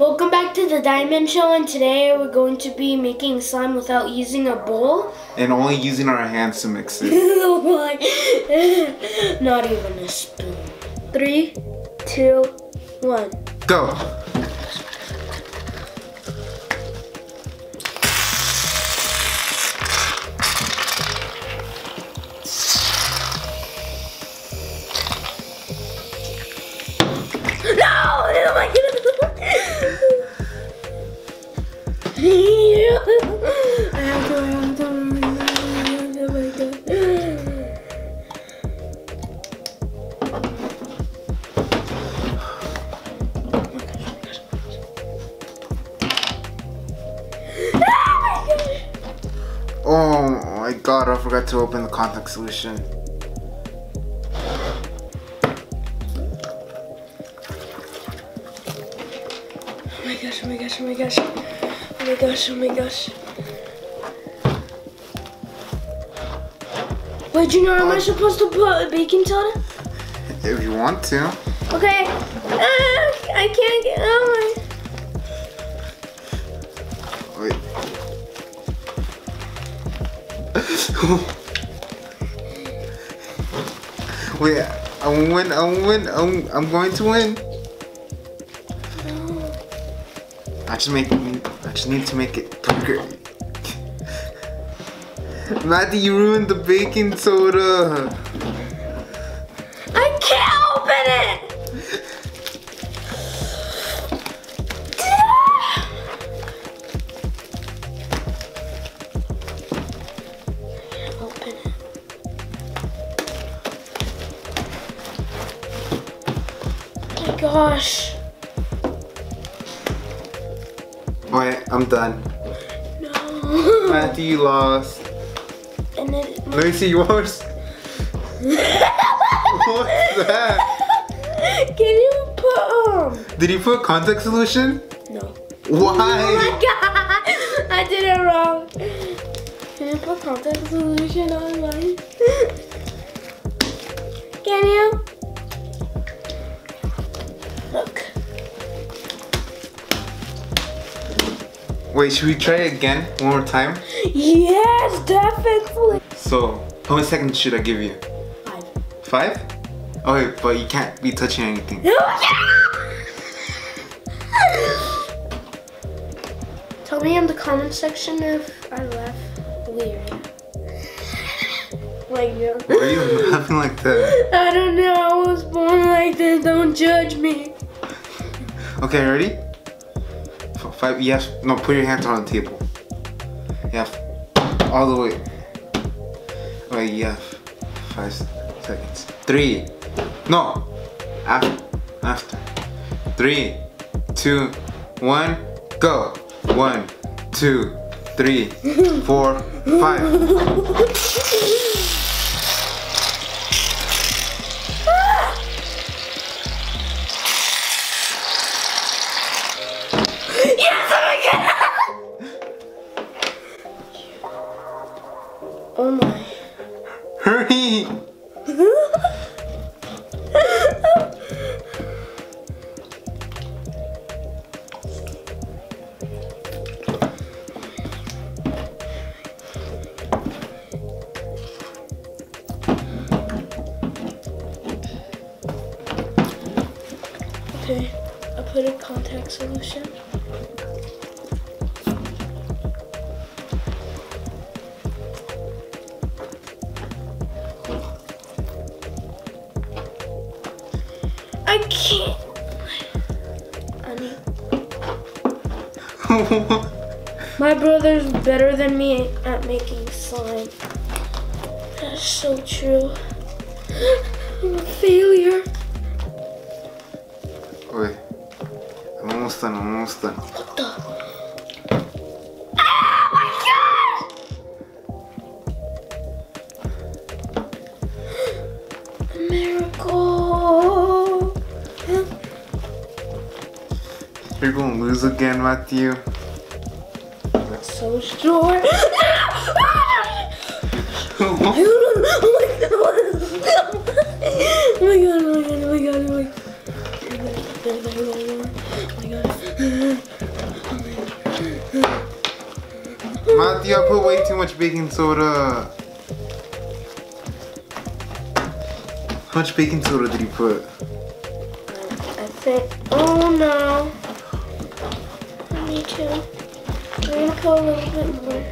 Welcome back to the Diamond Show, and today we're going to be making slime without using a bowl. And only using our hands to mix it. Not even a spoon. 3, 2, 1. Go! No! Oh my goodness! I have to, oh my god. Oh my god, I forgot to open the contact solution. Oh my gosh, oh my gosh, oh my gosh. Oh my gosh, oh my gosh. Wait, Junior, am I supposed to put baking soda? If you want to. Okay. I can't get out Wait. Wait, I'm going to win. I just need to make it quicker. Matthew, you ruined the baking soda. I can't open it. Open it. Oh my gosh. Wait, I'm done. No. Matthew, you lost. And then Let me see yours. What's that? Can you put Did you put contact solution? No. Why? Oh my god! I did it wrong. Can you put contact solution on mine? Can you? Look. Wait, should we try it again one more time? Yes, definitely. So, how many seconds should I give you? 5. 5? Okay, but you can't be touching anything. Tell me in the comment section if I laugh weird. Like you. Why are you laughing like that? I don't know. I was born like this. Don't judge me. Okay, ready? 5, yes. No, put your hands on the table. Yeah, all the way. Wait, yeah. 5 seconds. 3. No. After. 3, 2, 1. Go. 1, 2, 3, 4, 5. Oh my. Hurry! Okay, I put a contact solution. I can't. I need. My brother's better than me at making slime. That's so true. I'm a failure. Wait. I'm almost done. What the? Oh my god! A miracle! You're gonna lose again, Matthew. That's so sure. Oh my god! Oh my god! Oh my god! Oh my god! Oh my god! Matthew, I put way too much baking soda. How much baking soda did you put? I think. Oh no. Me too. I'm gonna put a little bit more.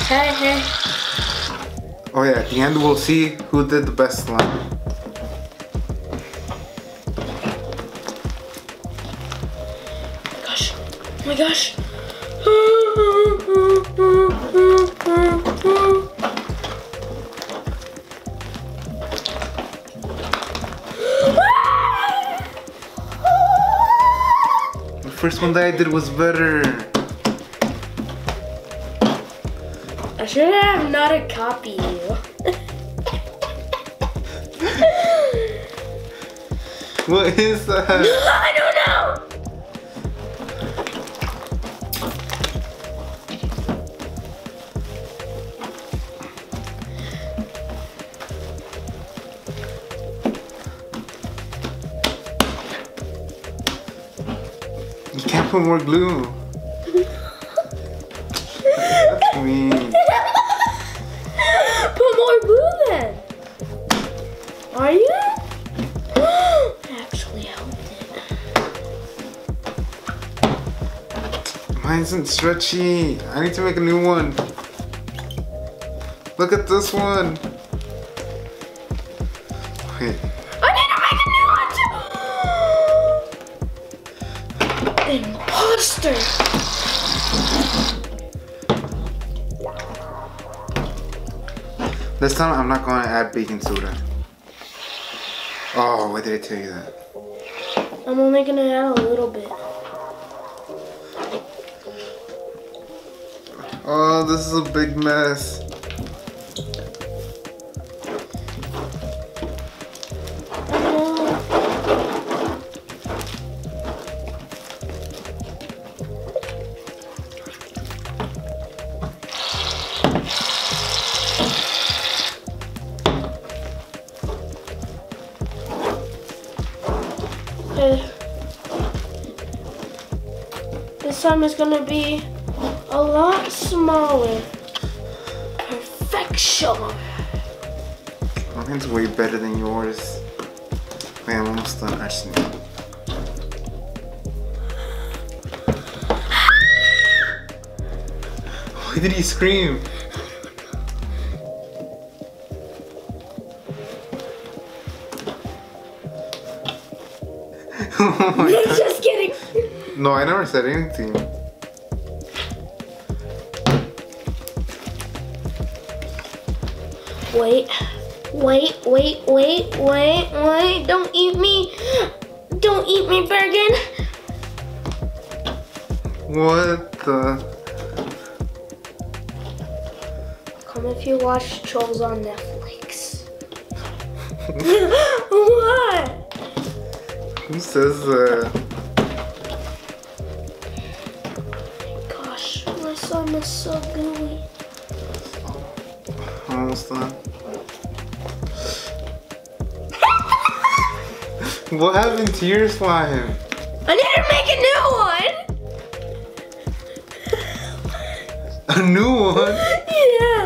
Hey. Oh yeah, at the end we'll see who did the best slime. Oh my gosh. The first one that I did was better. I should have not a copy you. What is that? I don't know. You can't put more glue. That's mean. Put more glue then. Are you? Actually helped it. Mine isn't stretchy. I need to make a new one. Look at this one. Wait. I need to make a new one too. Imposter. This time I'm not going to add baking soda. Oh, why did I tell you that? I'm only gonna add a little bit. Oh, this is a big mess. This time it's gonna be a lot smaller. Perfection. Mine's way better than yours. Wait, I'm almost done actually. Why did he scream? Oh my God. Just kidding. No, I never said anything. Wait. Don't eat me. Don't eat me, Bergen. What the? Come if you watch Trolls on Netflix. What? Who says that? Gosh, my slime is so gooey. Almost done. What happened to your slime? I need to make a new one. A new one? Yeah.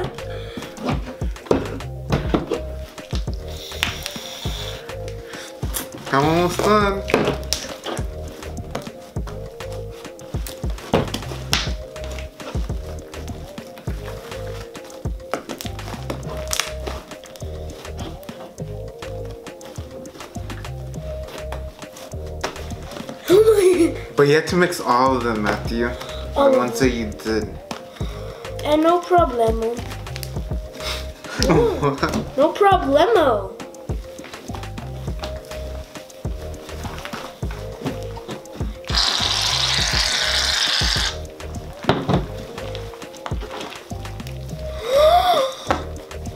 I'm almost done. But you had to mix all of them, Matthew. All The of ones that you did. And no problemo. No problemo.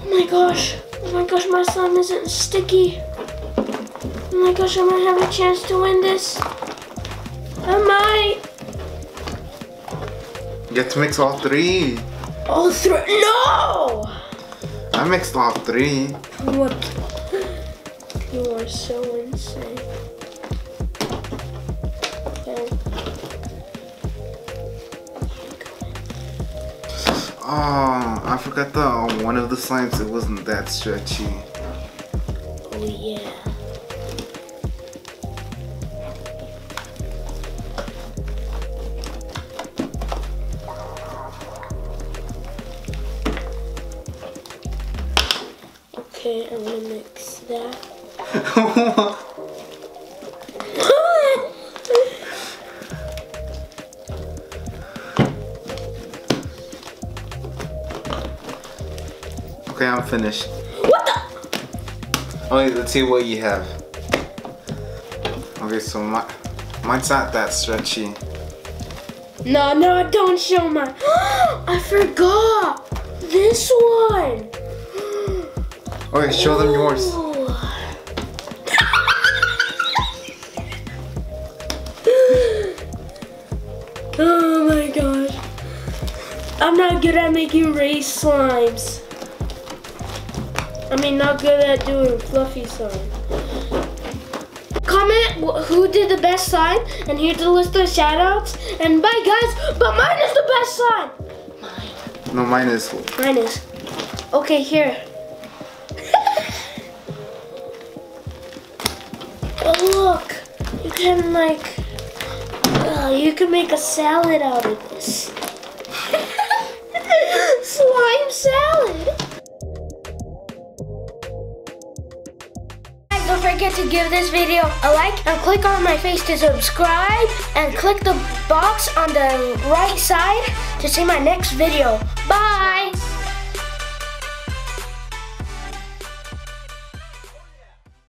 Oh my gosh, my slime isn't sticky. Oh my gosh, I might have a chance to win this. I might. You have to mix all three. All three? No! I mixed all three. What? You are so insane. Okay. I forgot one of the slimes, it wasn't that stretchy. Oh yeah. Okay, I'm gonna mix that. Okay, I'm finished. What the? Okay, let's see what you have. Okay, so mine's not that stretchy. No, don't show mine. I forgot this one. Okay, show them yours. Oh my gosh. I'm not good at making raised slimes. I mean, not good at doing fluffy slime. Comment who did the best slime, and here's the list of shoutouts. And bye guys, but mine is the best slime. No, mine is. Mine is. Okay, here. Oh look, you can you can make a salad out of this. Slime salad. Guys, don't forget to give this video a like and click on my face to subscribe and click the box on the right side to see my next video. Bye.